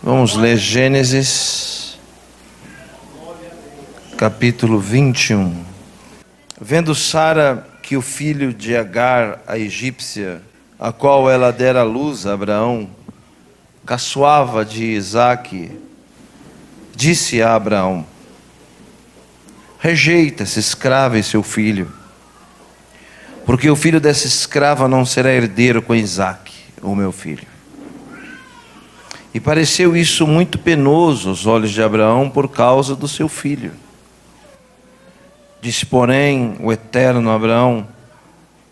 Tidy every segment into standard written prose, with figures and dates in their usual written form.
Vamos ler Gênesis, capítulo 21. Vendo Sara que o filho de Agar, a egípcia, a qual ela dera luz a Abraão, caçoava de Isaque, disse a Abraão: rejeita essa escrava e seu filho, porque o filho dessa escrava não será herdeiro com Isaque, o meu filho. E pareceu isso muito penoso aos olhos de Abraão por causa do seu filho. Disse, porém, o Eterno a Abraão: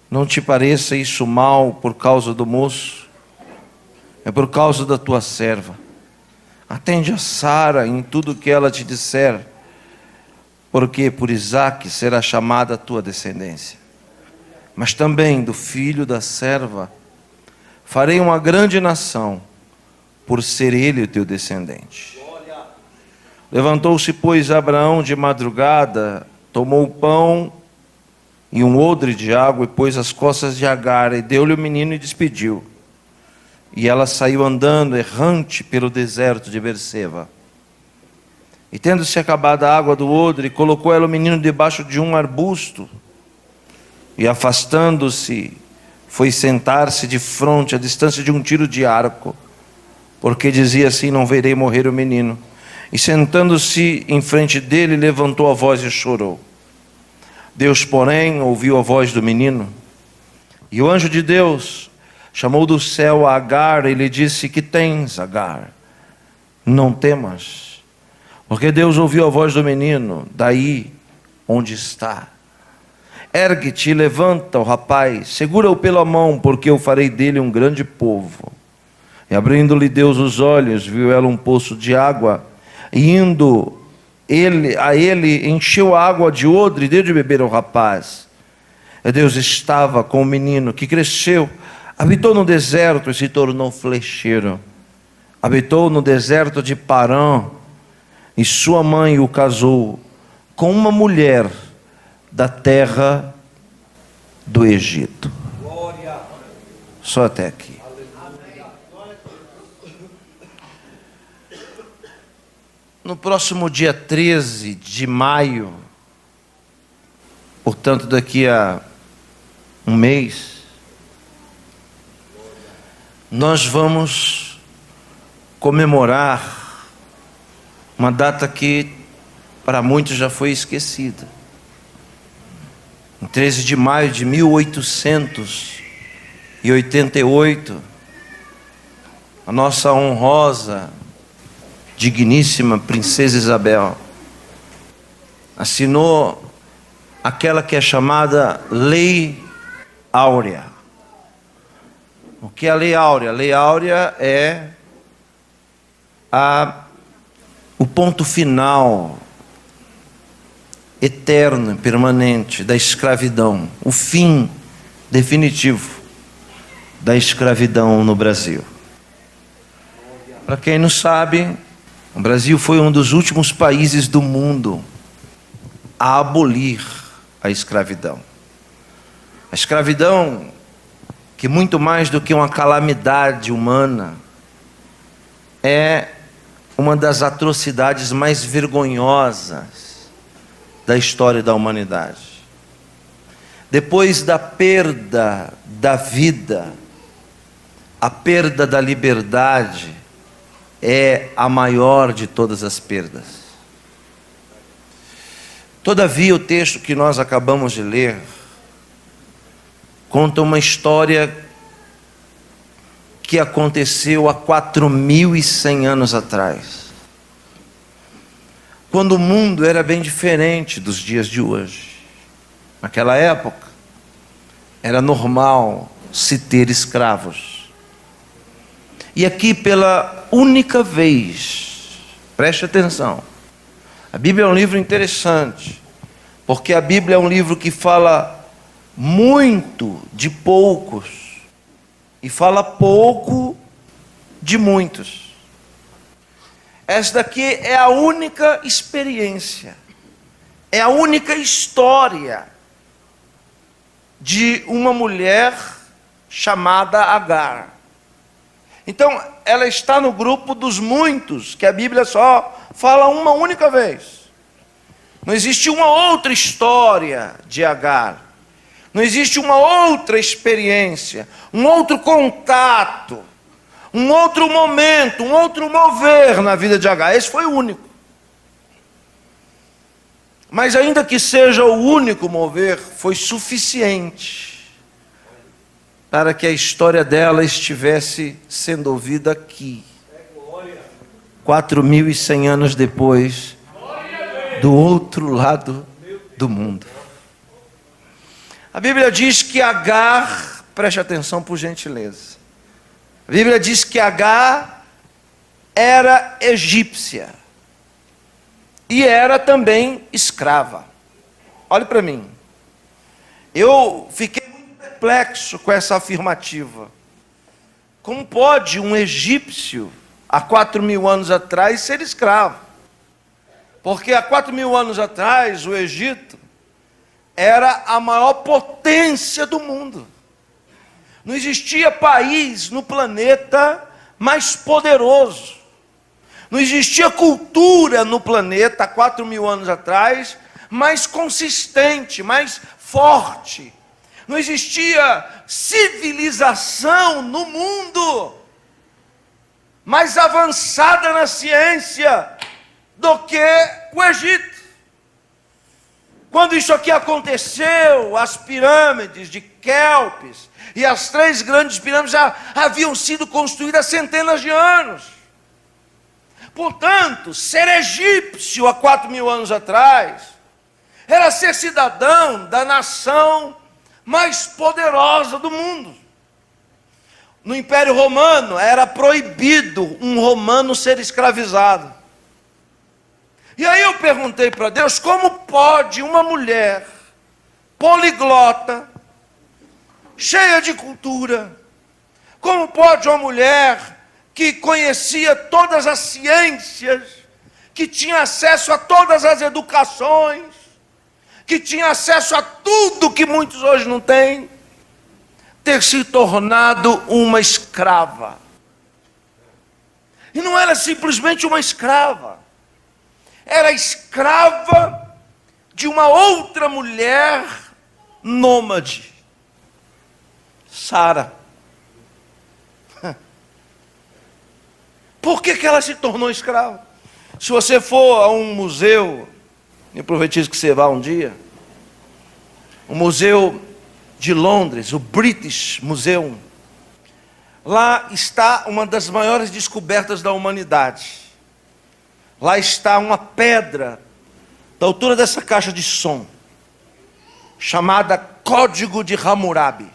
não te pareça isso mal por causa do moço, é por causa da tua serva. Atende a Sara em tudo que ela te disser, porque por Isaque será chamada a tua descendência. Mas também do filho da serva farei uma grande nação, por ser ele o teu descendente. Levantou-se, pois, Abraão de madrugada, tomou o pão e um odre de água e pôs as costas de Agar e deu-lhe o menino e despediu. E ela saiu andando errante pelo deserto de Berseba. E tendo-se acabado a água do odre, colocou ela o menino debaixo de um arbusto e, afastando-se, foi sentar-se de fronte, à distância de um tiro de arco, porque dizia assim: não verei morrer o menino. E sentando-se em frente dele, levantou a voz e chorou. Deus, porém, ouviu a voz do menino, e o anjo de Deus chamou do céu a Agar e lhe disse: que tens, Agar? Não temas, porque Deus ouviu a voz do menino daí onde está. Ergue-te e levanta o rapaz, segura-o pela mão, porque eu farei dele um grande povo. E abrindo-lhe Deus os olhos, viu ela um poço de água, e indo a ele, encheu a água de odre e deu de beber ao rapaz. E Deus estava com o menino, que cresceu, habitou no deserto e se tornou flecheiro. Habitou no deserto de Parã, e sua mãe o casou com uma mulher da terra do Egito. Só até aqui. No próximo dia 13 de maio, portanto daqui a um mês, nós vamos comemorar uma data que para muitos já foi esquecida. Em 13 de maio de 1888, a nossa honrosa, digníssima princesa Isabel assinou aquela que é chamada Lei Áurea. O que é a Lei Áurea? A Lei Áurea é o ponto final, eterno e permanente da escravidão, o fim definitivo da escravidão no Brasil. Para quem não sabe, o Brasil foi um dos últimos países do mundo a abolir a escravidão. A escravidão, que muito mais do que uma calamidade humana, é uma das atrocidades mais vergonhosas da história da humanidade. Depois da perda da vida, a perda da liberdade é a maior de todas as perdas. Todavia, o texto que nós acabamos de ler conta uma história que aconteceu há 4.100 anos atrás, quando o mundo era bem diferente dos dias de hoje. Naquela época, era normal se ter escravos. E aqui, pela única vez, preste atenção, a Bíblia é um livro interessante, porque a Bíblia é um livro que fala muito de poucos e fala pouco de muitos. Esta daqui é a única experiência, é a única história de uma mulher chamada Agar. Então, ela está no grupo dos muitos, que a Bíblia só fala uma única vez. Não existe uma outra história de Agar. Não existe uma outra experiência, um outro contato, um outro momento, um outro mover na vida de Agar. Esse foi o único. Mas ainda que seja o único mover, foi suficiente para que a história dela estivesse sendo ouvida aqui. 4.100 anos depois, do outro lado do mundo. A Bíblia diz que Agar, preste atenção por gentileza. A Bíblia diz que Agar era egípcia. E era também escrava. Olhe para mim. Eu fiquei muito perplexo com essa afirmativa. Como pode um egípcio, há 4.000 anos atrás, ser escravo? Porque há 4.000 anos atrás, o Egito era a maior potência do mundo. Não existia país no planeta mais poderoso. Não existia cultura no planeta, há 4.000 anos atrás, mais consistente, mais forte. Não existia civilização no mundo mais avançada na ciência do que o Egito. Quando isso aqui aconteceu, as pirâmides de Quéops e as 3 grandes pirâmides já haviam sido construídas há centenas de anos. Portanto, ser egípcio há 4.000 anos atrás era ser cidadão da nação mais poderosa do mundo. No Império Romano era proibido um romano ser escravizado. E aí eu perguntei para Deus, como pode uma mulher poliglota, cheia de cultura, como pode uma mulher que conhecia todas as ciências, que tinha acesso a todas as educações, que tinha acesso a tudo que muitos hoje não têm, ter se tornado uma escrava? E não era simplesmente uma escrava, era escrava de uma outra mulher nômade, Sara. Por que ela se tornou escrava? Se você for a um museu, eu profetizo que você vá um dia, o museu de Londres, o British Museum, lá está uma das maiores descobertas da humanidade. Lá está uma pedra da altura dessa caixa de som, chamada Código de Hammurabi.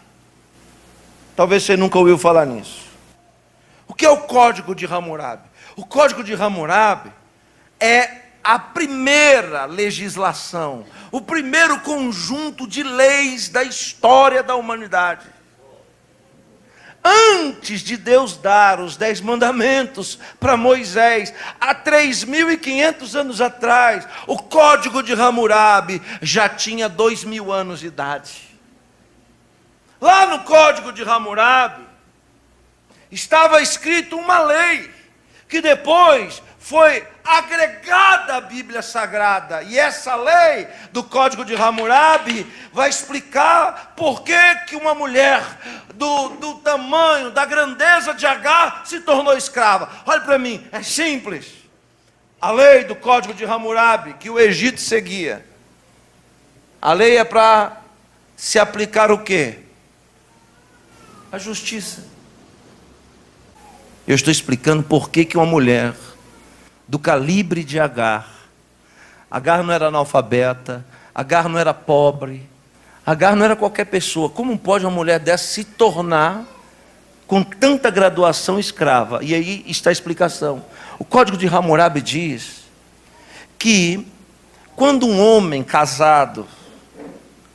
Talvez você nunca ouviu falar nisso. O que é o Código de Hammurabi? O Código de Hammurabi é a primeira legislação, o primeiro conjunto de leis da história da humanidade. Antes de Deus dar os 10 mandamentos para Moisés, há 3.500 anos atrás, o Código de Hammurabi já tinha 2.000 anos de idade. Lá no Código de Hammurabi estava escrito uma lei que depois foi agregada à Bíblia Sagrada. E essa lei do Código de Hammurabi vai explicar por que uma mulher do tamanho, da grandeza de Agar se tornou escrava. Olha para mim, é simples. A lei do Código de Hammurabi, que o Egito seguia, a lei é para se aplicar o quê? A justiça. Eu estou explicando por que uma mulher do calibre de Agar não era analfabeta, Agar não era pobre, Agar não era qualquer pessoa. Como pode uma mulher dessa se tornar, com tanta graduação, escrava? E aí está a explicação. O Código de Hammurabi diz que quando um homem casado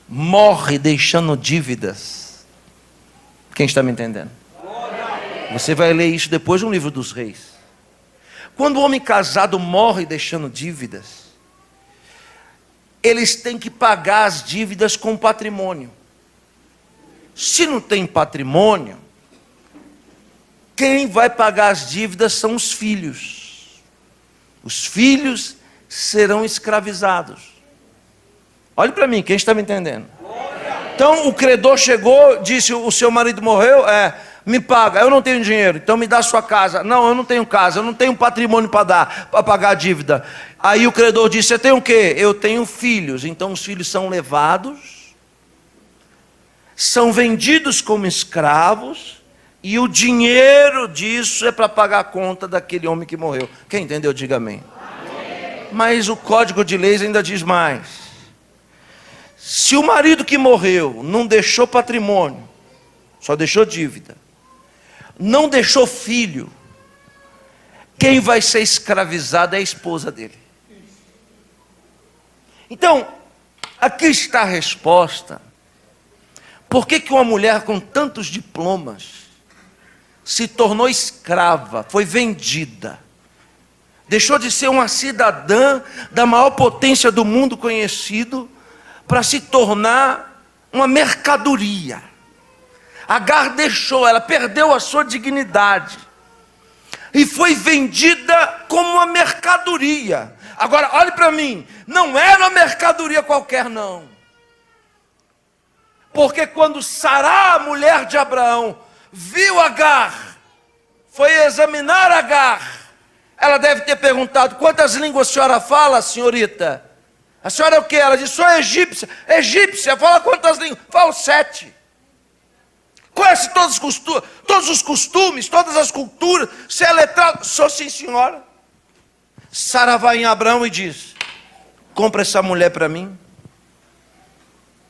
morre deixando dívidas, quem está me entendendo? Você vai ler isso depois no livro dos Reis. Quando o homem casado morre deixando dívidas, eles têm que pagar as dívidas com patrimônio. Se não tem patrimônio, quem vai pagar as dívidas são os filhos. Os filhos serão escravizados. Olhe para mim, quem está me entendendo? Então o credor chegou, disse: o seu marido morreu, me paga. Eu não tenho dinheiro, então me dá a sua casa. Não, eu não tenho casa, eu não tenho patrimônio para dar, para pagar a dívida. Aí o credor disse: você tem o quê? Eu tenho filhos. Então os filhos são levados, são vendidos como escravos, e o dinheiro disso é para pagar a conta daquele homem que morreu. Quem entendeu, diga amém. Mas o Código de Leis ainda diz mais. Se o marido que morreu não deixou patrimônio, só deixou dívida, não deixou filho, quem vai ser escravizado é a esposa dele. Então, aqui está a resposta. Por que uma mulher com tantos diplomas se tornou escrava, foi vendida, deixou de ser uma cidadã da maior potência do mundo conhecido, para se tornar uma mercadoria? Agar deixou, ela perdeu a sua dignidade e foi vendida como uma mercadoria. Agora, olhe para mim, não era uma mercadoria qualquer não. Porque quando Sará, a mulher de Abraão, viu Agar, foi examinar Agar, ela deve ter perguntado: quantas línguas a senhora fala, senhorita? A senhora é o que? Ela disse: sou egípcia. Egípcia, fala quantas línguas? Falo 7. Conhece todos os costumes, todas as culturas. Você é letrado? Sou, sim, senhora. Sara vai em Abraão e diz: compra essa mulher para mim,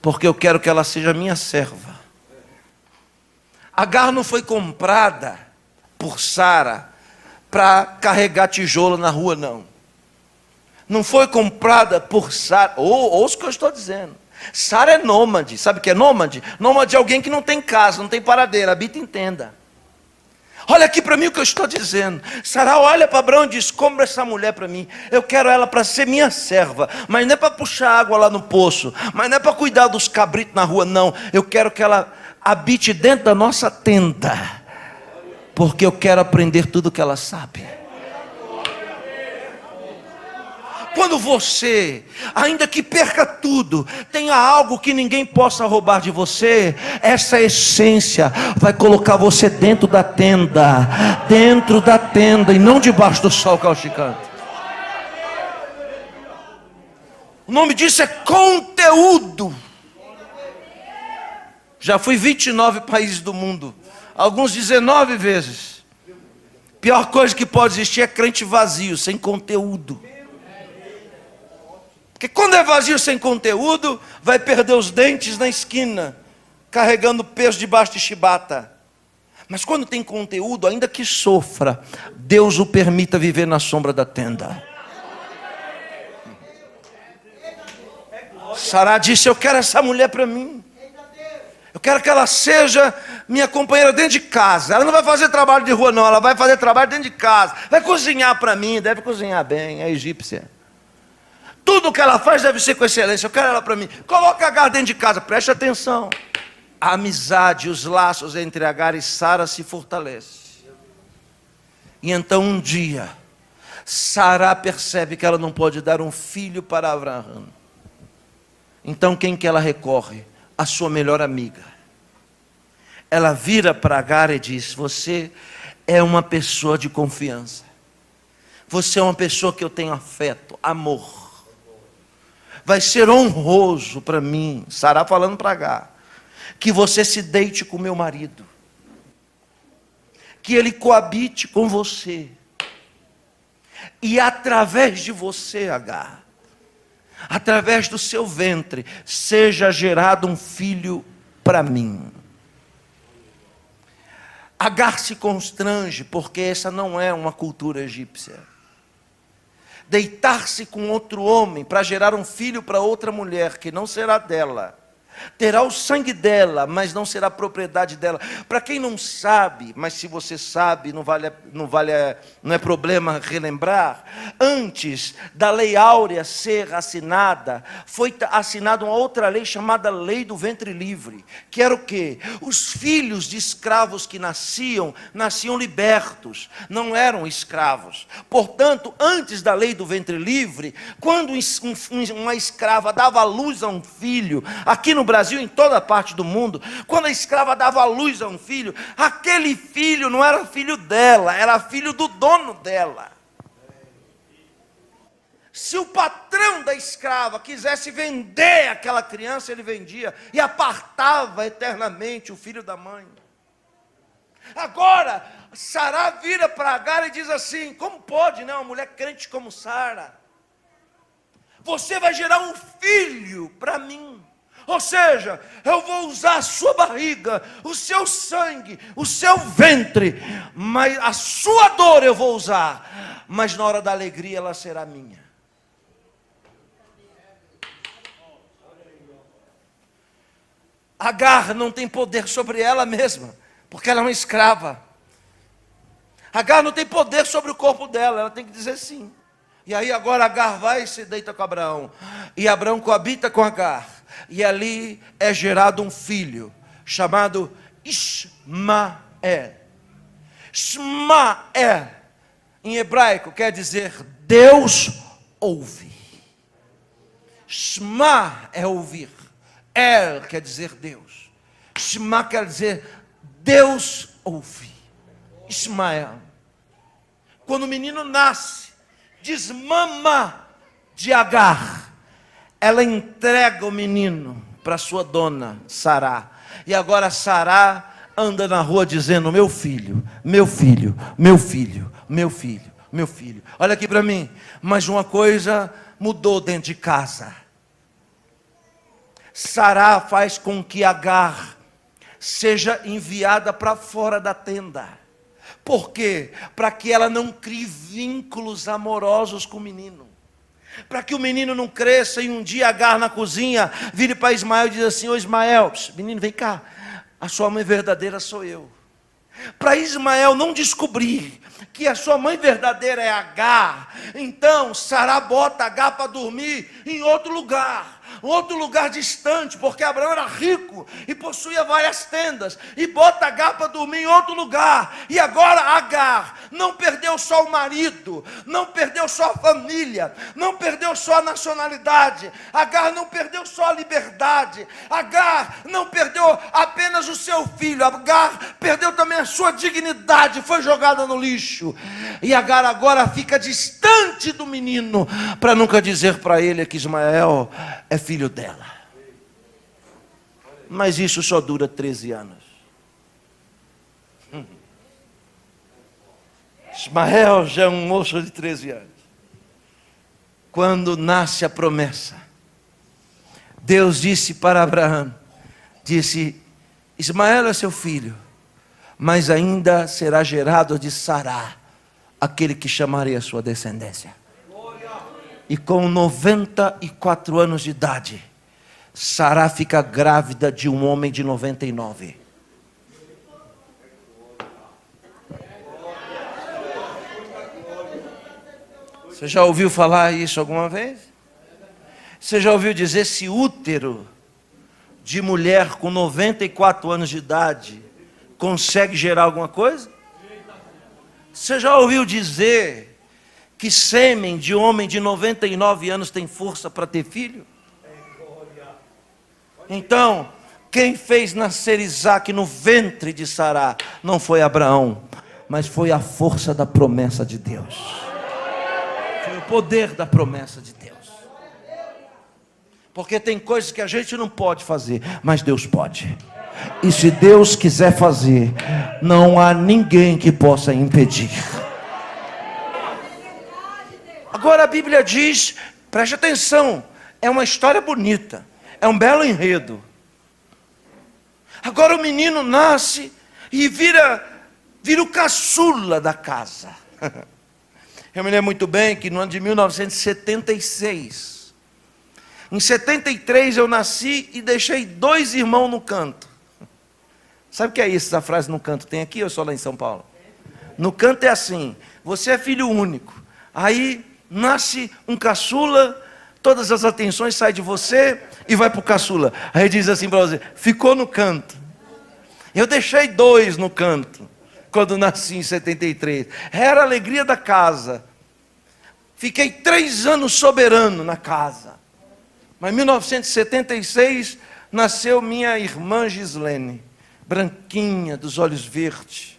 porque eu quero que ela seja minha serva. Agar não foi comprada por Sara para carregar tijolo na rua, não. Não foi comprada por Sara. Ouça o que eu estou dizendo. Sara é nômade. Sabe o que é nômade? Nômade é alguém que não tem casa, não tem paradeira, habita em tenda. Olha aqui para mim o que eu estou dizendo. Sara olha para Abraão e diz: compra essa mulher para mim. Eu quero ela para ser minha serva. Mas não é para puxar água lá no poço. Mas não é para cuidar dos cabritos na rua, não. Eu quero que ela habite dentro da nossa tenda. Porque eu quero aprender tudo o que ela sabe. Quando você, ainda que perca tudo, tenha algo que ninguém possa roubar de você, essa essência vai colocar você dentro da tenda e não debaixo do sol causticante. O nome disso é conteúdo. Já fui 29 países do mundo, alguns 19 vezes. Pior coisa que pode existir é crente vazio, sem conteúdo. Porque quando é vazio, sem conteúdo, vai perder os dentes na esquina, carregando peso debaixo de chibata. Mas quando tem conteúdo, ainda que sofra, Deus o permita viver na sombra da tenda. Sará disse: eu quero essa mulher para mim. Eu quero que ela seja minha companheira dentro de casa. Ela não vai fazer trabalho de rua não, ela vai fazer trabalho dentro de casa. Vai cozinhar para mim, deve cozinhar bem, é egípcia. Tudo que ela faz deve ser com excelência. Eu quero ela para mim. Coloca Agar dentro de casa, preste atenção. A amizade, os laços entre Agar e Sara se fortalecem. E então um dia, Sara percebe que ela não pode dar um filho para Abraão. Então quem que ela recorre? A sua melhor amiga. Ela vira para Agar e diz: você é uma pessoa de confiança. Você é uma pessoa que eu tenho afeto, amor. Vai ser honroso para mim, Sara falando para Agar, que você se deite com meu marido, que ele coabite com você, e através de você, Agar, através do seu ventre, seja gerado um filho para mim. Agar se constrange, porque essa não é uma cultura egípcia. Deitar-se com outro homem para gerar um filho para outra mulher que não será dela, terá o sangue dela, mas não será propriedade dela. Para quem não sabe, mas se você sabe, não é problema relembrar. Antes da Lei Áurea ser assinada, foi assinada uma outra lei chamada Lei do Ventre Livre, que era o quê? Os filhos de escravos que nasciam libertos, não eram escravos. Portanto, antes da Lei do Ventre Livre, quando uma escrava dava à luz a um filho, aqui no Brasil, em toda parte do mundo, quando a escrava dava à luz a um filho, aquele filho não era filho dela, era filho do dono dela. Se o patrão da escrava quisesse vender aquela criança, ele vendia e apartava eternamente o filho da mãe. Agora, Sara vira para Agar e diz assim: como pode, né, uma mulher crente como Sara? Você vai gerar um filho para mim. Ou seja, eu vou usar a sua barriga, o seu sangue, o seu ventre, mas a sua dor eu vou usar, mas na hora da alegria ela será minha. Agar não tem poder sobre ela mesma, porque ela é uma escrava. Agar não tem poder sobre o corpo dela, ela tem que dizer sim. E aí agora Agar vai e se deita com Abraão, e Abraão coabita com Agar, e ali é gerado um filho, chamado Ismael. Ismael, em hebraico, quer dizer Deus ouve. Shema é ouvir. El quer dizer Deus. Shema quer dizer Deus ouve. Ismael. Quando o menino nasce, desmama de Agar, ela entrega o menino para sua dona Sará. E agora Sará anda na rua dizendo: meu filho, meu filho, meu filho, meu filho, meu filho. Olha aqui para mim. Mas uma coisa mudou dentro de casa. Sará faz com que Agar seja enviada para fora da tenda. Por quê? Para que ela não crie vínculos amorosos com o menino. Para que o menino não cresça e um dia Agar na cozinha vire para Ismael e diz assim: ô Ismael, menino, vem cá, a sua mãe verdadeira sou eu. Para Ismael não descobrir que a sua mãe verdadeira é Agar, então Sará bota Agar para dormir em outro lugar distante, porque Abraão era rico e possuía várias tendas, e bota Agar para dormir em outro lugar. E agora Agar não perdeu só o marido, não perdeu só a família, não perdeu só a nacionalidade, Agar não perdeu só a liberdade, Agar não perdeu apenas o seu filho, Agar perdeu também a sua dignidade, foi jogada no lixo. E Agar agora fica distante do menino, para nunca dizer para ele que Ismael é filho dela. Mas isso só dura 13 anos. Ismael já é um moço de 13 anos. Quando nasce a promessa, Deus disse para Abraão, disse: Ismael é seu filho, mas ainda será gerado de Sará aquele que chamarei a sua descendência. E com 94 anos de idade, Sará fica grávida de um homem de 99. Você já ouviu falar isso alguma vez? Você já ouviu dizer se útero de mulher com 94 anos de idade consegue gerar alguma coisa? Você já ouviu dizer que sêmen de homem de 99 anos tem força para ter filho? Então, quem fez nascer Isaque no ventre de Sará não foi Abraão, mas foi a força da promessa de Deus. Foi o poder da promessa de Deus. Porque tem coisas que a gente não pode fazer, mas Deus pode. E se Deus quiser fazer, não há ninguém que possa impedir. Agora a Bíblia diz, preste atenção, é uma história bonita, é um belo enredo. Agora o menino nasce e vira o caçula da casa. Eu me lembro muito bem que no ano de 1976, Em 73 eu nasci e deixei 2 irmãos no canto. Sabe o que é isso, essa frase no canto? Tem aqui ou só lá em São Paulo? No canto é assim, você é filho único. Aí nasce um caçula, todas as atenções saem de você e vai para o caçula. Aí diz assim para você, ficou no canto. Eu deixei 2 no canto, quando nasci em 73. Era a alegria da casa. Fiquei 3 anos soberano na casa. Mas em 1976, nasceu minha irmã Gislene, branquinha, dos olhos verdes.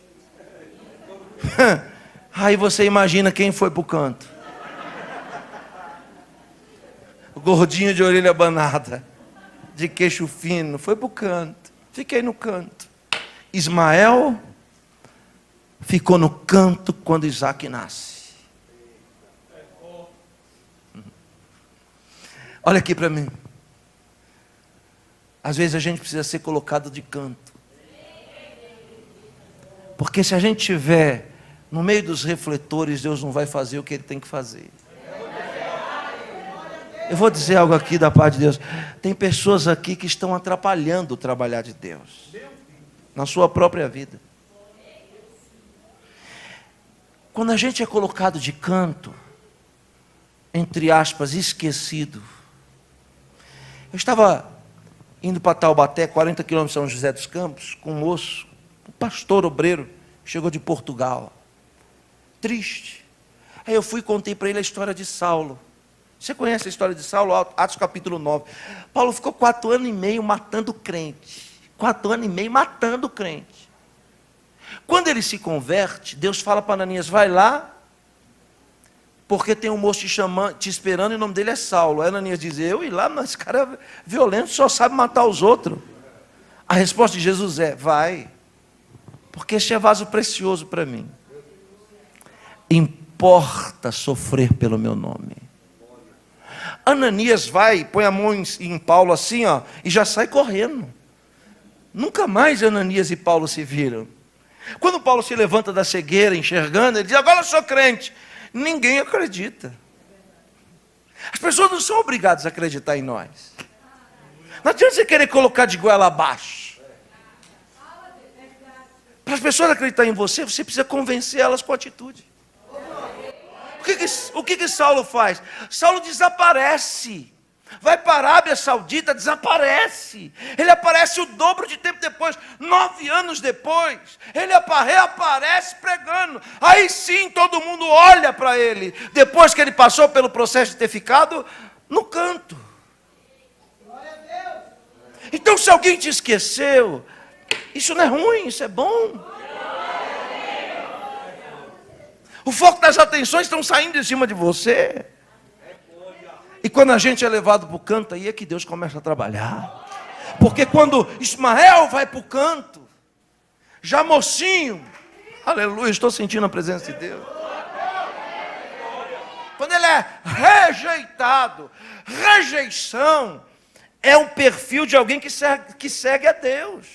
Aí você imagina quem foi para o canto. O gordinho de orelha abanada, de queixo fino, foi para o canto. Fiquei no canto. Ismael ficou no canto quando Isaac nasce. Olha aqui para mim. Às vezes a gente precisa ser colocado de canto. Porque se a gente estiver no meio dos refletores, Deus não vai fazer o que Ele tem que fazer. Eu vou dizer algo aqui da parte de Deus. Tem pessoas aqui que estão atrapalhando o trabalhar de Deus na sua própria vida. Quando a gente é colocado de canto, entre aspas, esquecido. Eu estava indo para Taubaté, 40 quilômetros de São José dos Campos, com um moço, um pastor obreiro, chegou de Portugal, triste. Aí eu fui e contei para ele a história de Saulo. Você conhece a história de Saulo? Atos capítulo 9. Paulo ficou 4 anos e meio matando crente. 4 anos e meio matando crente. Quando ele se converte, Deus fala para Ananias, vai lá, porque tem um moço te esperando e o nome dele é Saulo. Aí Ananias diz, eu ir lá, mas esse cara é violento, só sabe matar os outros. A resposta de Jesus é, vai, porque este é vaso precioso para mim. Importa sofrer pelo meu nome. Ananias vai, põe a mão em Paulo assim, ó, e já sai correndo. Nunca mais Ananias e Paulo se viram. Quando Paulo se levanta da cegueira, enxergando, ele diz, agora eu sou crente. Ninguém acredita. As pessoas não são obrigadas a acreditar em nós. Não adianta você querer colocar de goela abaixo. Para as pessoas acreditarem em você, você precisa convencer elas com atitude. O que Saulo faz? Saulo desaparece. Vai para a Arábia Saudita, desaparece. Ele aparece o dobro de tempo depois, 9 anos depois. Ele reaparece pregando. Aí sim todo mundo olha para ele. Depois que ele passou pelo processo de ter ficado no canto. Então se alguém te esqueceu, isso não é ruim, isso é bom. O foco das atenções estão saindo de cima de você. E quando a gente é levado para o canto, aí é que Deus começa a trabalhar. Porque quando Ismael vai para o canto, já mocinho, aleluia, estou sentindo a presença de Deus. Quando ele é rejeitado, rejeição, é um perfil de alguém que segue a Deus.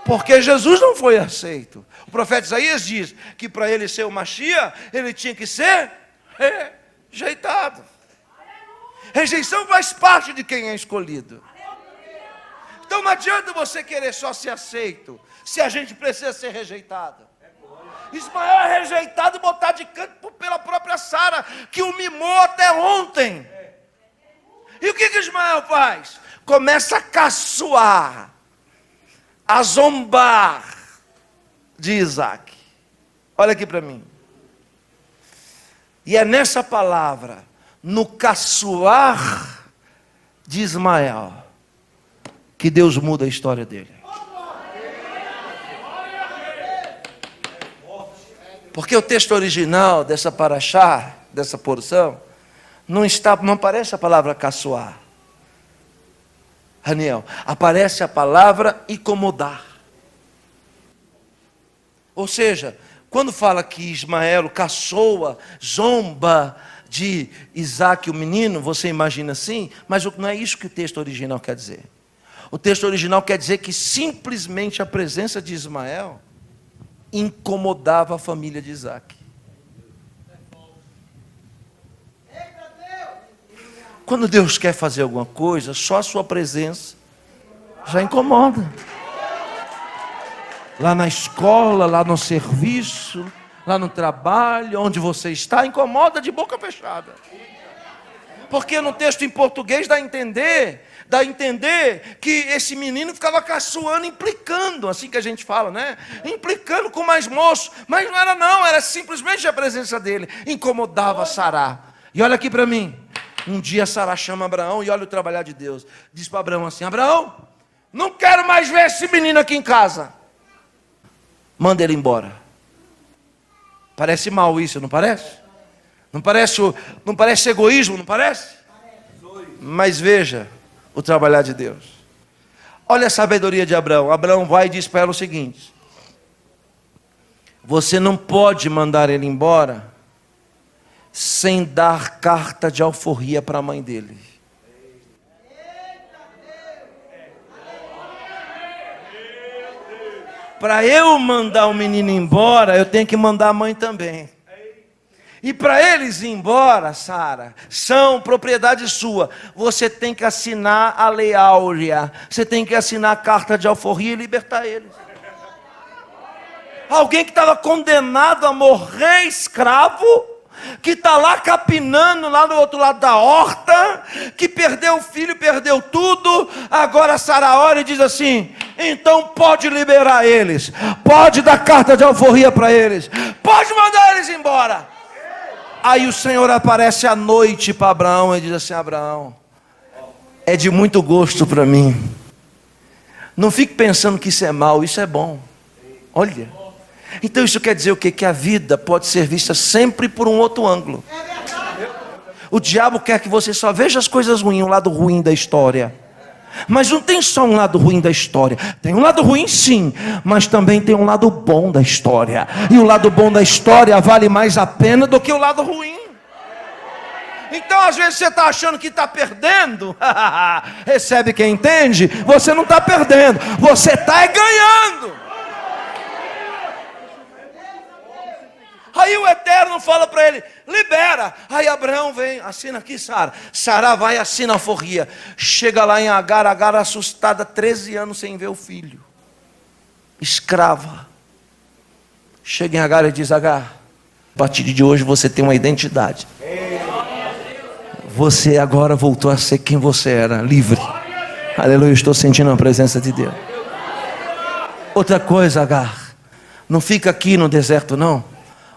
Porque Jesus não foi aceito. O profeta Isaías diz que para ele ser o Machia, ele tinha que ser rejeitado. Rejeição faz parte de quem é escolhido. Então não adianta você querer só ser aceito, se a gente precisa ser rejeitado. Ismael é rejeitado e botar de canto pela própria Sara, que o mimou até ontem. E o que Ismael faz? Começa a caçoar, a zombar de Isaac. Olha aqui para mim. E é nessa palavra, no caçoar de Ismael, que Deus muda a história dele. Porque o texto original dessa paraxá, dessa porção, não aparece a palavra caçoar. Raniel, aparece a palavra incomodar. Ou seja, quando fala que Ismael caçoa, zomba de Isaac, o menino, você imagina assim, mas não é isso que o texto original quer dizer. O texto original quer dizer que simplesmente a presença de Ismael incomodava a família de Isaac. Quando Deus quer fazer alguma coisa, só a sua presença já incomoda. Lá na escola, lá no serviço, lá no trabalho, onde você está, incomoda de boca fechada. Porque no texto em português dá a entender que esse menino ficava caçoando, implicando, assim que a gente fala, né? Implicando com mais moço, mas não era não, era simplesmente a presença dele, incomodava Sará. E olha aqui para mim, um dia Sará chama Abraão e olha o trabalhar de Deus, diz para Abraão assim: Abraão, não quero mais ver esse menino aqui em casa, manda ele embora. Parece mal isso, não parece? Não parece egoísmo, não parece? Mas veja o trabalhar de Deus. Olha a sabedoria de Abraão. Abraão vai e diz para ela o seguinte: você não pode mandar ele embora sem dar carta de alforria para a mãe dele. Para eu mandar o menino embora, eu tenho que mandar a mãe também. E para eles ir embora, Sara, são propriedade sua. Você tem que assinar a lei áurea. Você tem que assinar a carta de alforria e libertar eles. Alguém que estava condenado a morrer escravo, que está lá capinando lá do outro lado da horta, que perdeu o filho, perdeu tudo. Agora Sara olha e diz assim: então pode liberar eles, pode dar carta de alforria para eles, pode mandar eles embora. Aí o Senhor aparece à noite para Abraão e diz assim: Abraão, é de muito gosto para mim. Não fique pensando que isso é mal, isso é bom. Olha, então isso quer dizer o quê? Que a vida pode ser vista sempre por um outro ângulo. O diabo quer que você só veja as coisas ruins, o lado ruim da história. Mas não tem só um lado ruim da história. Tem um lado ruim sim, mas também tem um lado bom da história. E o lado bom da história vale mais a pena do que o lado ruim. Então às vezes você está achando que está perdendo. Recebe quem entende? Você não está perdendo, você está ganhando. Aí o Eterno fala para ele: libera. Aí Abraão vem, assina aqui, Sara. Sara vai e assina a alforria. Chega lá em Agar, Agar assustada, 13 anos sem ver o filho, escrava. Chega em Agar e diz: Agar, a partir de hoje você tem uma identidade. Você agora voltou a ser quem você era, livre. Aleluia, estou sentindo a presença de Deus. Outra coisa, Agar, não fica aqui no deserto não.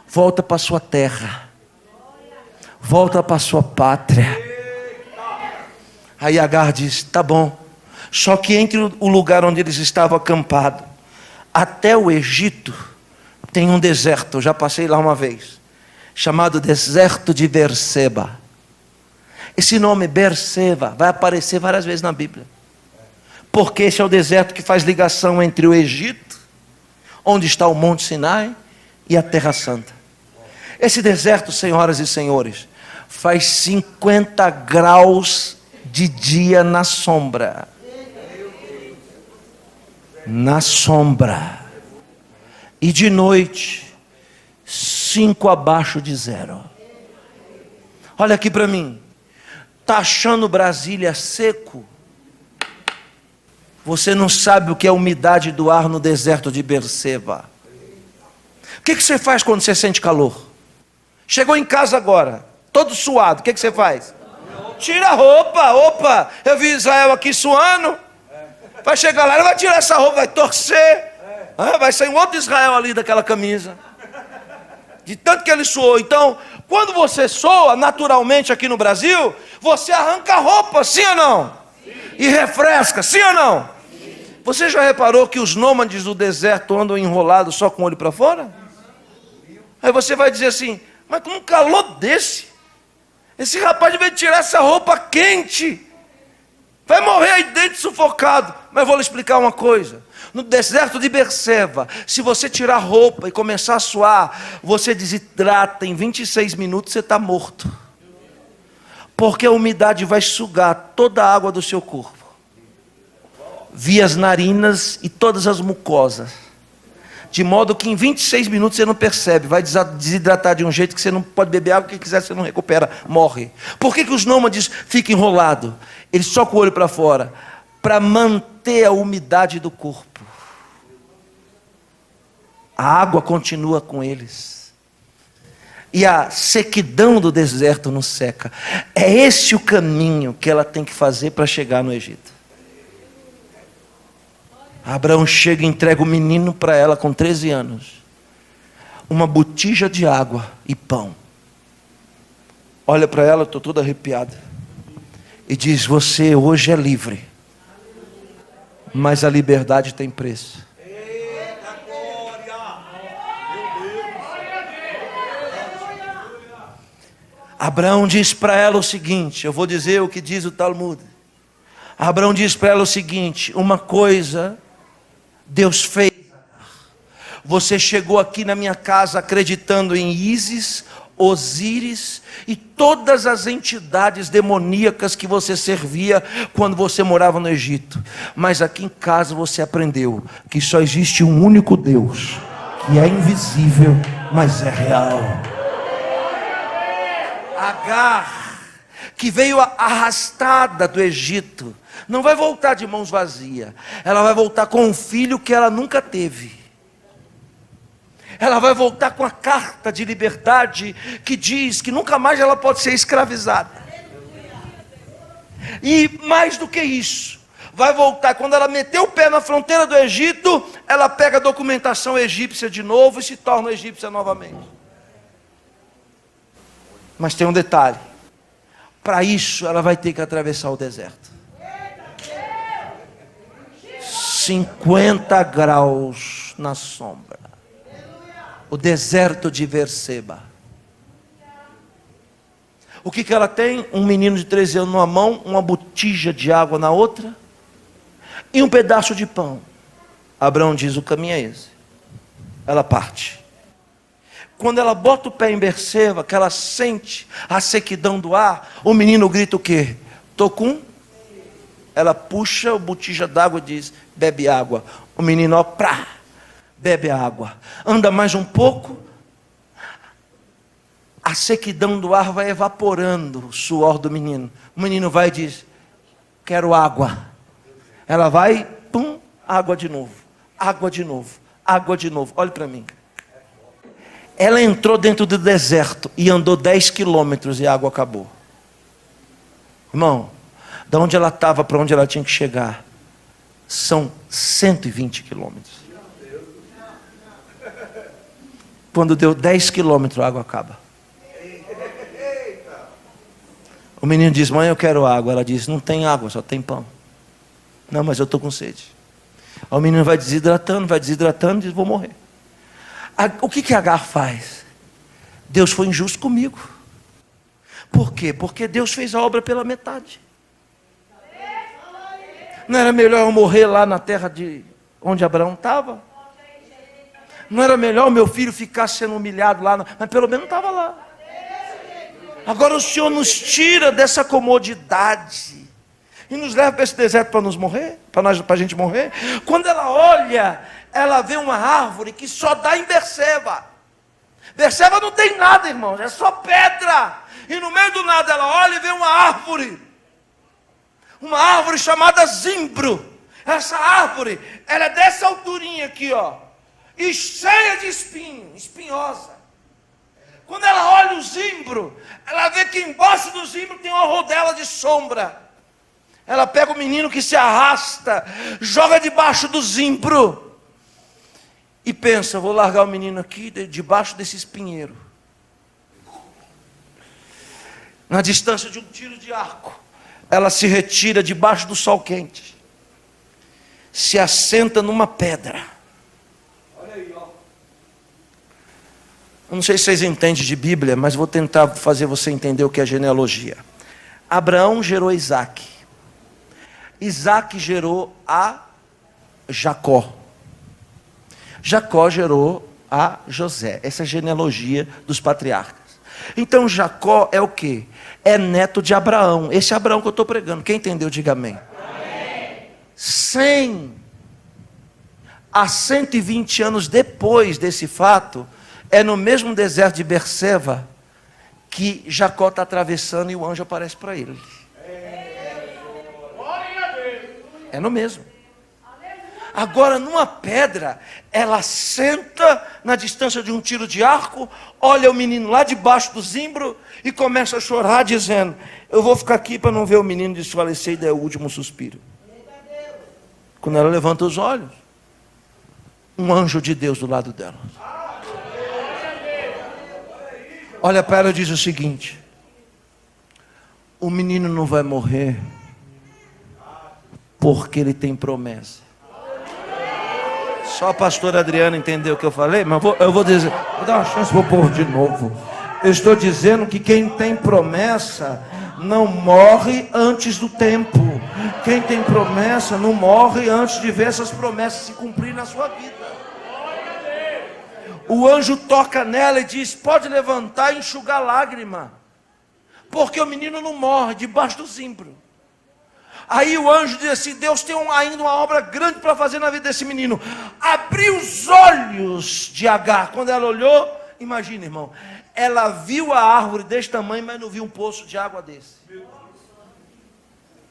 Volta para sua terra, volta para sua pátria. Aí Agar diz: tá bom. Só que entre o lugar onde eles estavam acampados até o Egito tem um deserto. Eu já passei lá uma vez, chamado deserto de Berseba. Esse nome Berseba vai aparecer várias vezes na Bíblia, porque esse é o deserto que faz ligação entre o Egito, onde está o Monte Sinai, e a Terra Santa. Esse deserto, senhoras e senhores, faz 50 graus de dia na sombra. Na sombra. E de noite, 5 abaixo de zero. Olha aqui para mim. Está achando Brasília seco? Você não sabe o que é a umidade do ar no deserto de Berseba. O que você faz quando você sente calor? Chegou em casa agora, todo suado, o que você faz? Tira a roupa. Opa, eu vi Israel aqui suando. Vai chegar lá, ele vai tirar essa roupa, vai torcer. Vai sair um outro Israel ali daquela camisa. De tanto que ele suou. Então, quando você soa, naturalmente aqui no Brasil, você arranca a roupa, sim ou não? Sim. E refresca, sim ou não? Sim. Você já reparou que os nômades do deserto andam enrolados só com o olho para fora? Aí você vai dizer assim: mas com um calor desse, esse rapaz devia tirar essa roupa quente, vai morrer aí dentro sufocado. Mas eu vou lhe explicar uma coisa: no deserto de Berseba, se você tirar a roupa e começar a suar, você desidrata, em 26 minutos você está morto, porque a umidade vai sugar toda a água do seu corpo, via as narinas e todas as mucosas. de modo que em 26 minutos você não percebe, vai desidratar de um jeito que você não pode beber água, que quiser você não recupera, morre. Por que os nômades ficam enrolados? Eles só com o olho para fora, para manter a umidade do corpo. A água continua com eles. E a sequidão do deserto não seca. É esse o caminho que ela tem que fazer para chegar no Egito. Abraão chega e entrega o menino para ela com 13 anos. Uma botija de água e pão. Olha para ela, estou toda arrepiada. E diz: você hoje é livre. Mas a liberdade tem preço. Abraão diz para ela o seguinte, eu vou dizer o que diz o Talmud. Abraão diz para ela o seguinte: uma coisa Deus fez. Você chegou aqui na minha casa acreditando em Ísis, Osíris e todas as entidades demoníacas que você servia quando você morava no Egito. Mas aqui em casa você aprendeu que só existe um único Deus, que é invisível, mas é real. Agar, que veio arrastada do Egito, não vai voltar de mãos vazias. Ela vai voltar com um filho que ela nunca teve. Ela vai voltar com a carta de liberdade que diz que nunca mais ela pode ser escravizada. E mais do que isso, vai voltar, quando ela meter o pé na fronteira do Egito, ela pega a documentação egípcia de novo e se torna egípcia novamente. Mas tem um detalhe: para isso ela vai ter que atravessar o deserto. 50 graus na sombra. O deserto de Berseba. O que ela tem? Um menino de 13 anos numa mão, uma botija de água na outra e um pedaço de pão. Abraão diz: o caminho é esse. Ela parte. Quando ela bota o pé em Berseba, que ela sente a sequidão do ar, o menino grita o quê? Tô com. Ela puxa a botija d'água e diz: bebe água. O menino, ó, prá, bebe água. Anda mais um pouco, a sequidão do ar vai evaporando o suor do menino. O menino vai e diz: quero água. Ela vai, pum, água de novo, água de novo, água de novo. Olhe para mim. Ela entrou dentro do deserto e andou 10 quilômetros e a água acabou. Irmão, da onde ela estava para onde ela tinha que chegar, são 120 quilômetros. Quando deu 10 quilômetros, a água acaba. O menino diz: mãe, eu quero água. Ela diz: não tem água, só tem pão. Não, mas eu estou com sede. O menino vai desidratando, e diz: vou morrer. O que Agar faz? Deus foi injusto comigo. Por quê? Porque Deus fez a obra pela metade. Não era melhor eu morrer lá na terra de onde Abraão estava? Não era melhor o meu filho ficar sendo humilhado lá? Mas pelo menos não estava lá. Agora o Senhor nos tira dessa comodidade e nos leva para esse deserto para nos morrer, para a gente morrer. Quando ela olha, ela vê uma árvore que só dá em Berseba. Berseba não tem nada, irmãos, é só pedra. E no meio do nada ela olha e vê uma árvore chamada zimbro. Essa árvore, ela é dessa alturinha aqui, ó, e cheia de espinho, espinhosa. Quando ela olha o zimbro, ela vê que embaixo do zimbro tem uma rodela de sombra. Ela pega o menino que se arrasta, joga debaixo do zimbro e pensa: vou largar o menino aqui debaixo desse espinheiro, na distância de um tiro de arco. Ela se retira debaixo do sol quente, se assenta numa pedra. Olha aí, ó. Eu não sei se vocês entendem de Bíblia, mas vou tentar fazer você entender o que é genealogia. Abraão gerou Isaac. Isaac gerou a Jacó. Jacó gerou a José. Essa é a genealogia dos patriarcas. Então Jacó é o quê? É neto de Abraão. Esse é Abraão que eu estou pregando. Quem entendeu, diga amém. Amém. Sem há 120 anos depois desse fato, é no mesmo deserto de Berseba que Jacó está atravessando e o anjo aparece para ele. É no mesmo. Agora, numa pedra, ela senta na distância de um tiro de arco, olha o menino lá debaixo do zimbro e começa a chorar, dizendo: eu vou ficar aqui para não ver o menino desfalecer e dar o último suspiro. Quando ela levanta os olhos, um anjo de Deus do lado dela. Olha para ela e diz o seguinte: o menino não vai morrer porque ele tem promessa. Só a pastora Adriana entendeu o que eu falei, mas eu vou dizer, vou dar uma chance para o povo de novo. Eu estou dizendo que quem tem promessa não morre antes do tempo. Quem tem promessa não morre antes de ver essas promessas se cumprir na sua vida. O anjo toca nela e diz: pode levantar e enxugar lágrima, porque o menino não morre debaixo do zimbro. Aí o anjo diz assim: Deus tem ainda uma obra grande para fazer na vida desse menino. Abriu os olhos de Agar. Quando ela olhou, imagina, irmão, ela viu a árvore desse tamanho, mas não viu um poço de água desse,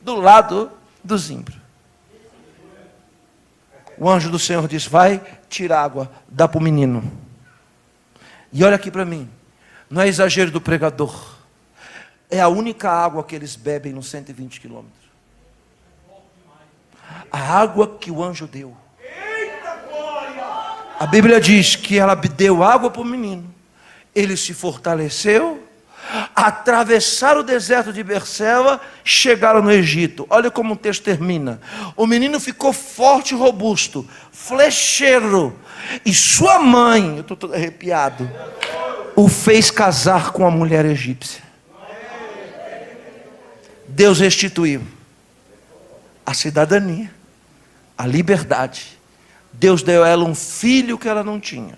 do lado do zimbro. O anjo do Senhor disse: vai, tira água, dá para o menino. E olha aqui para mim, não é exagero do pregador, é a única água que eles bebem nos 120 quilômetros. A água que o anjo deu. A Bíblia diz que ela deu água para o menino. Ele se fortaleceu, atravessaram o deserto de Berseba, chegaram no Egito. Olha como o texto termina. O menino ficou forte e robusto, flecheiro, e sua mãe, eu estou todo arrepiado, o fez casar com a mulher egípcia. Deus restituiu a cidadania, a liberdade. Deus deu a ela um filho que ela não tinha.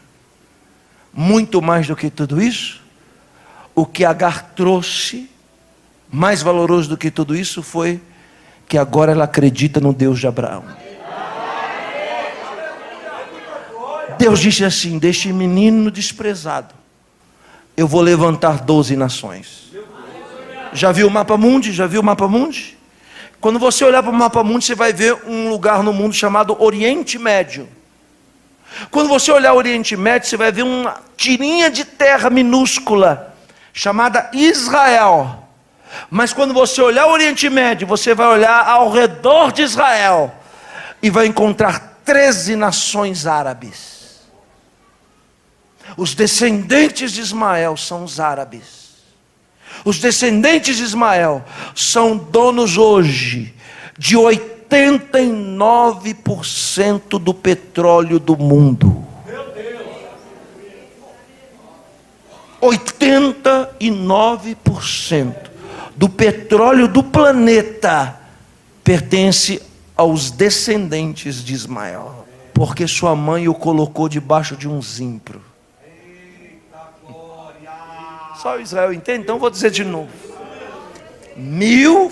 Muito mais do que tudo isso, o que Agar trouxe, mais valoroso do que tudo isso, foi que agora ela acredita no Deus de Abraão. Deus disse assim: deste menino desprezado, eu vou levantar 12 nações. Já viu o mapa mundi? Já viu o mapa mundi? Quando você olhar para o mapa mundi, você vai ver um lugar no mundo chamado Oriente Médio. Quando você olhar o Oriente Médio, você vai ver uma tirinha de terra minúscula, chamada Israel. Mas quando você olhar o Oriente Médio, você vai olhar ao redor de Israel, e vai encontrar 13 nações árabes. Os descendentes de Ismael são os árabes. Os descendentes de Ismael são donos hoje de 89% do petróleo do mundo. 89% do petróleo do planeta pertence aos descendentes de Ismael, porque sua mãe o colocou debaixo de um zimbro. Só Israel entende? Então vou dizer de novo.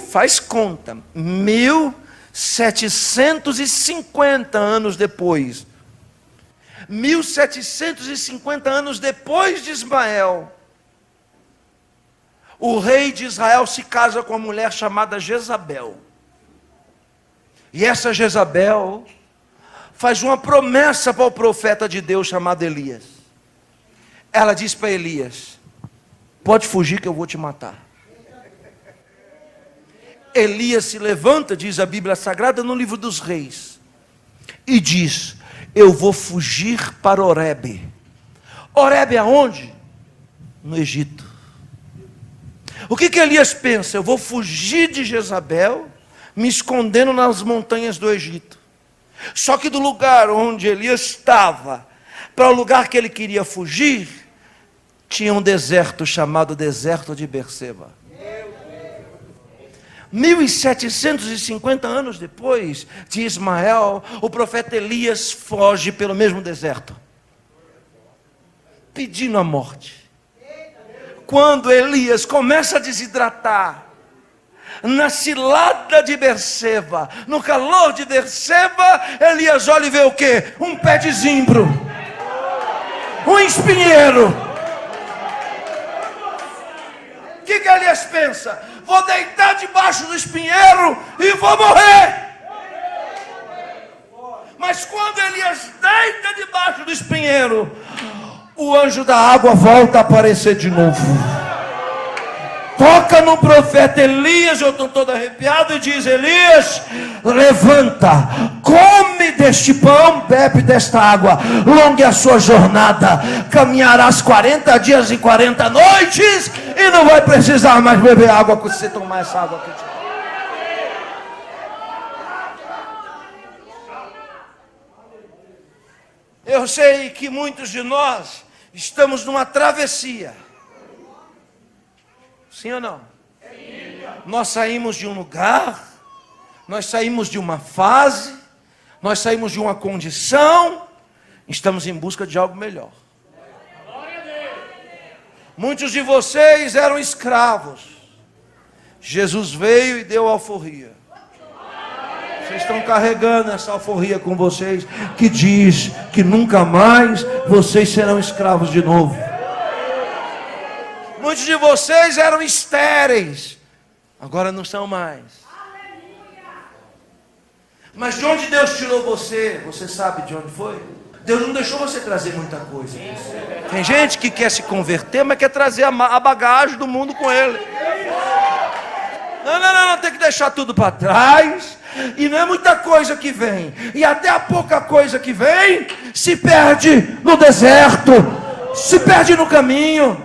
Faz conta, 1750 anos depois, 1750 anos depois de Ismael, o rei de Israel se casa com uma mulher chamada Jezabel. E essa Jezabel faz uma promessa para o profeta de Deus chamado Elias. Ela diz para Elias: pode fugir que eu vou te matar. Elias se levanta, diz a Bíblia Sagrada no livro dos Reis, e diz: eu vou fugir para Horebe. Horebe aonde? No Egito. O que Elias pensa? Eu vou fugir de Jezabel, me escondendo nas montanhas do Egito. Só que do lugar onde Elias estava para o lugar que ele queria fugir, tinha um deserto chamado deserto de Berseba. 1750 anos depois de Ismael, o profeta Elias foge pelo mesmo deserto, pedindo a morte. Quando Elias começa a desidratar, na cilada de Berseba, no calor de Berseba, Elias olha e vê o quê? Um pé de zimbro, um espinheiro. O que Elias pensa? Vou deitar debaixo do espinheiro e vou morrer. Mas quando Elias deita debaixo do espinheiro, o anjo da água volta a aparecer de novo. Toca no profeta Elias, eu estou todo arrepiado, e diz: Elias, levanta, come deste pão, bebe desta água, longue a sua jornada, caminharás 40 dias e 40 noites, e não vai precisar mais beber água quando você tomar essa água aqui. Eu sei que muitos de nós estamos numa travessia. Sim ou não? Sim. Nós saímos de um lugar, nós saímos de uma fase, nós saímos de uma condição, estamos em busca de algo melhor. Muitos de vocês eram escravos. Jesus veio e deu alforria. Vocês estão carregando essa alforria com vocês, que diz que nunca mais vocês serão escravos de novo. Muitos de vocês eram estéreis, agora não são mais. Mas de onde Deus tirou você? Você sabe de onde foi? Deus não deixou você trazer muita coisa. Tem gente que quer se converter, mas quer trazer a bagagem do mundo com ele. Não, tem que deixar tudo para trás. E não é muita coisa que vem. E até a pouca coisa que vem se perde no deserto, se perde no caminho.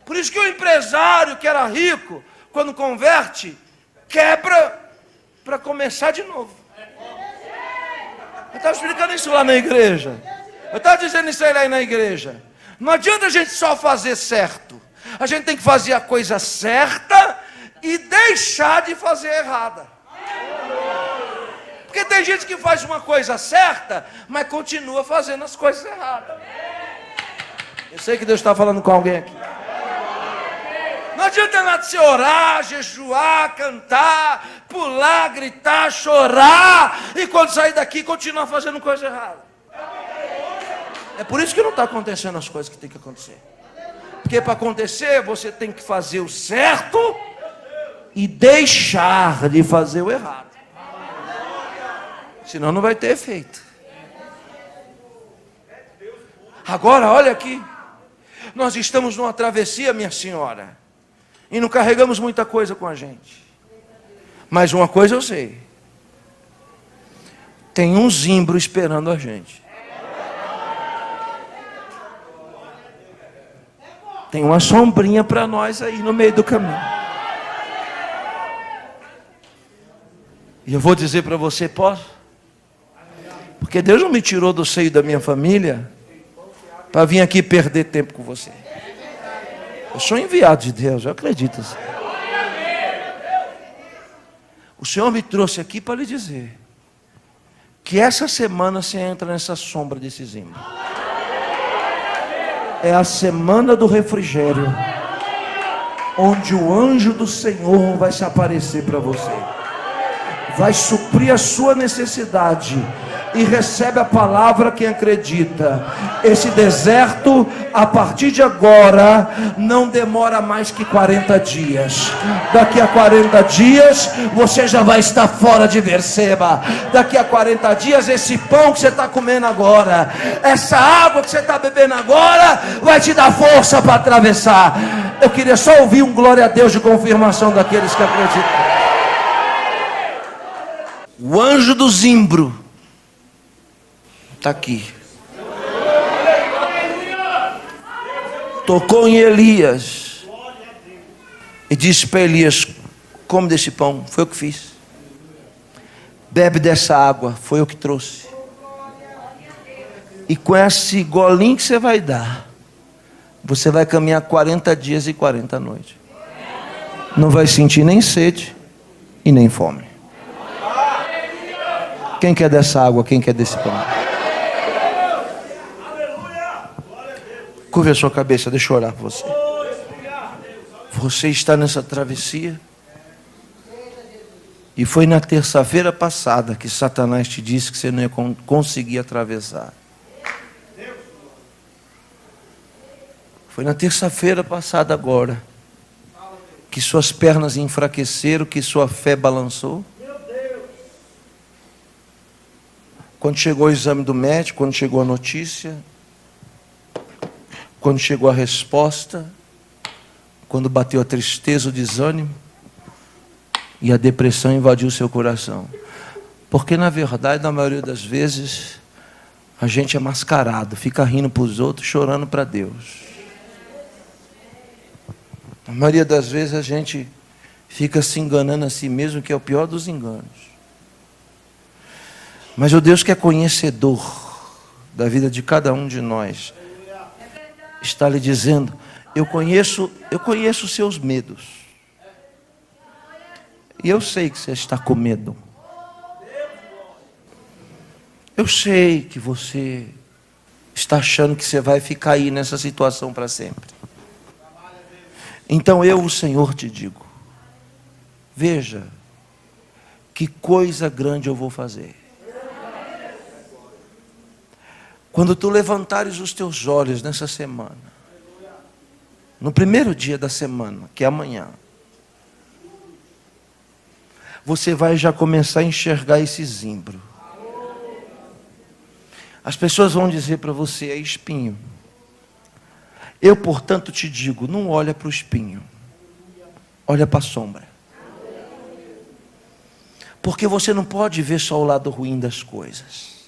Por isso que o empresário que era rico, quando converte, quebra para começar de novo. Eu estava explicando isso lá na igreja. Eu estava dizendo isso aí na igreja. Não adianta a gente só fazer certo. A gente tem que fazer a coisa certa e deixar de fazer errada. Porque tem gente que faz uma coisa certa, mas continua fazendo as coisas erradas. Eu sei que Deus está falando com alguém aqui. Não adianta nada você orar, jejuar, cantar, pular, gritar, chorar, e quando sair daqui continuar fazendo coisa errada. É por isso que não está acontecendo as coisas que tem que acontecer. Porque para acontecer você tem que fazer o certo e deixar de fazer o errado. Senão não vai ter efeito. Agora olha aqui. Nós estamos numa travessia, minha senhora. E não carregamos muita coisa com a gente. Mas uma coisa eu sei. Tem um zimbro esperando a gente. Tem uma sombrinha para nós aí no meio do caminho. E eu vou dizer para você, posso? Porque Deus não me tirou do seio da minha família para vir aqui perder tempo com você. Eu sou enviado de Deus, eu acredito assim. O Senhor me trouxe aqui para lhe dizer que essa semana você entra nessa sombra desse zimbro. É a semana do refrigério, onde o anjo do Senhor vai se aparecer para você, vai suprir a sua necessidade. E recebe a palavra quem acredita. Esse deserto, a partir de agora, não demora mais que 40 dias. Daqui a 40 dias, você já vai estar fora de Berseba. Daqui a 40 dias, esse pão que você está comendo agora, essa água que você está bebendo agora, vai te dar força para atravessar. Eu queria só ouvir um glória a Deus de confirmação daqueles que acreditam. O anjo do zimbro está aqui. Tocou em Elias e disse para Elias: come desse pão, foi eu que fiz. Bebe dessa água, foi eu que trouxe. E com esse golinho que você vai dar, você vai caminhar 40 dias e 40 noites. Não vai sentir nem sede e nem fome. Quem quer dessa água? Quem quer desse pão? Curva a sua cabeça, deixa eu orar por você. Você está nessa travessia. E foi na terça-feira passada que Satanás te disse que você não ia conseguir atravessar. Foi na terça-feira passada agora que suas pernas enfraqueceram, que sua fé balançou. Quando chegou o exame do médico, quando chegou a notícia, quando chegou a resposta, quando bateu a tristeza, o desânimo, e a depressão invadiu seu coração. Porque na verdade, na maioria das vezes, a gente é mascarado, fica rindo para os outros, chorando para Deus. Na maioria das vezes a gente fica se enganando a si mesmo, que é o pior dos enganos. Mas o Deus que é conhecedor da vida de cada um de nós, está lhe dizendo: eu conheço os seus medos. E eu sei que você está com medo. Eu sei que você está achando que você vai ficar aí nessa situação para sempre. Então eu, o Senhor, te digo: veja, que coisa grande eu vou fazer. Quando tu levantares os teus olhos nessa semana, no primeiro dia da semana, que é amanhã, você vai já começar a enxergar esse zimbro. As pessoas vão dizer para você: é espinho. Eu, portanto, te digo: não olha para o espinho, olha para a sombra. Porque você não pode ver só o lado ruim das coisas.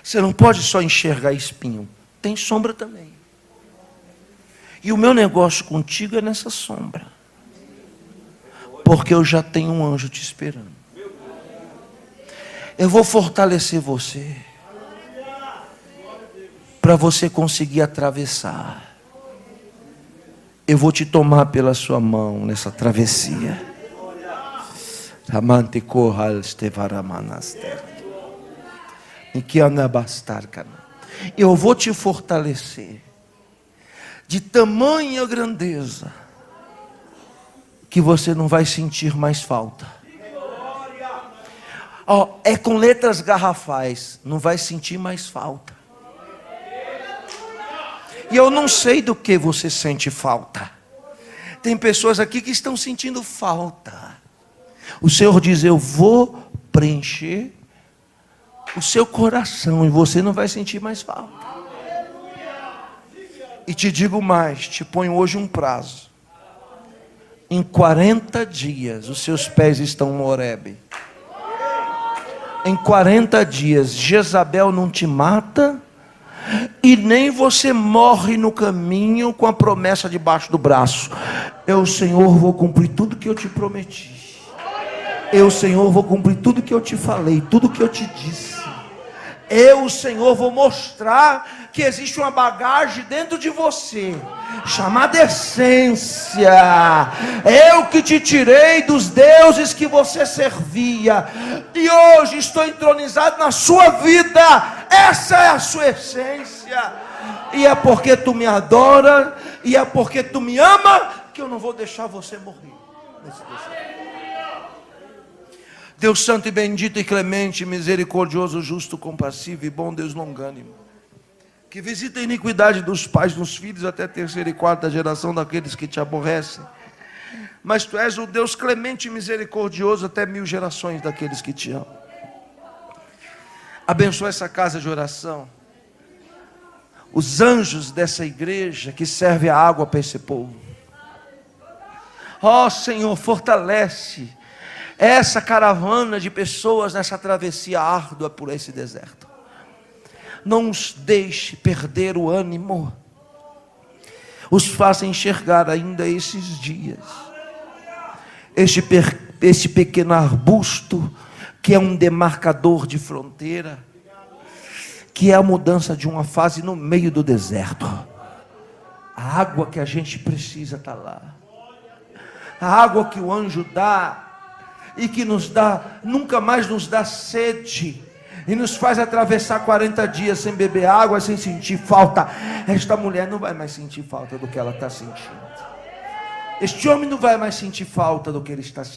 Você não pode só enxergar espinho, tem sombra também. E o meu negócio contigo é nessa sombra. Porque eu já tenho um anjo te esperando. Eu vou fortalecer você, para você conseguir atravessar. Eu vou te tomar pela sua mão nessa travessia. Eu vou te fortalecer de tamanha grandeza que você não vai sentir mais falta. É com letras garrafais: não vai sentir mais falta. E eu não sei do que você sente falta. Tem pessoas aqui que estão sentindo falta. O Senhor diz: eu vou preencher o seu coração e você não vai sentir mais falta. E te digo mais, te ponho hoje um prazo. Em 40 dias os seus pés estão no Horebe. Em 40 dias Jezabel não te mata, e nem você morre no caminho com a promessa debaixo do braço. Eu, Senhor, vou cumprir tudo que eu te prometi. Eu, Senhor, vou cumprir tudo que eu te falei, tudo que eu te disse. Eu, Senhor, vou mostrar que existe uma bagagem dentro de você, chamada essência. Eu que te tirei dos deuses que você servia, e hoje estou entronizado na sua vida. Essa é a sua essência. E é porque tu me adora, e é porque tu me ama, que eu não vou deixar você morrer nesse deserto. Deus santo e bendito e clemente, misericordioso, justo, compassivo e bom Deus longânimo, que visita a iniquidade dos pais nos filhos até a terceira e quarta geração daqueles que te aborrecem. Mas tu és o Deus clemente e misericordioso até 1000 gerações daqueles que te amam. Abençoa essa casa de oração, os anjos dessa igreja que serve a água para esse povo. Ó Senhor, fortalece essa caravana de pessoas nessa travessia árdua por esse deserto. Não os deixe perder o ânimo. Os faça enxergar ainda esses dias. Este pequeno arbusto que é um demarcador de fronteira, que é a mudança de uma fase no meio do deserto. A água que a gente precisa está lá. A água que o anjo dá e que nos dá, nunca mais nos dá sede, e nos faz atravessar 40 dias sem beber água, sem sentir falta. Esta mulher não vai mais sentir falta do que ela está sentindo. Este homem não vai mais sentir falta do que ele está sentindo.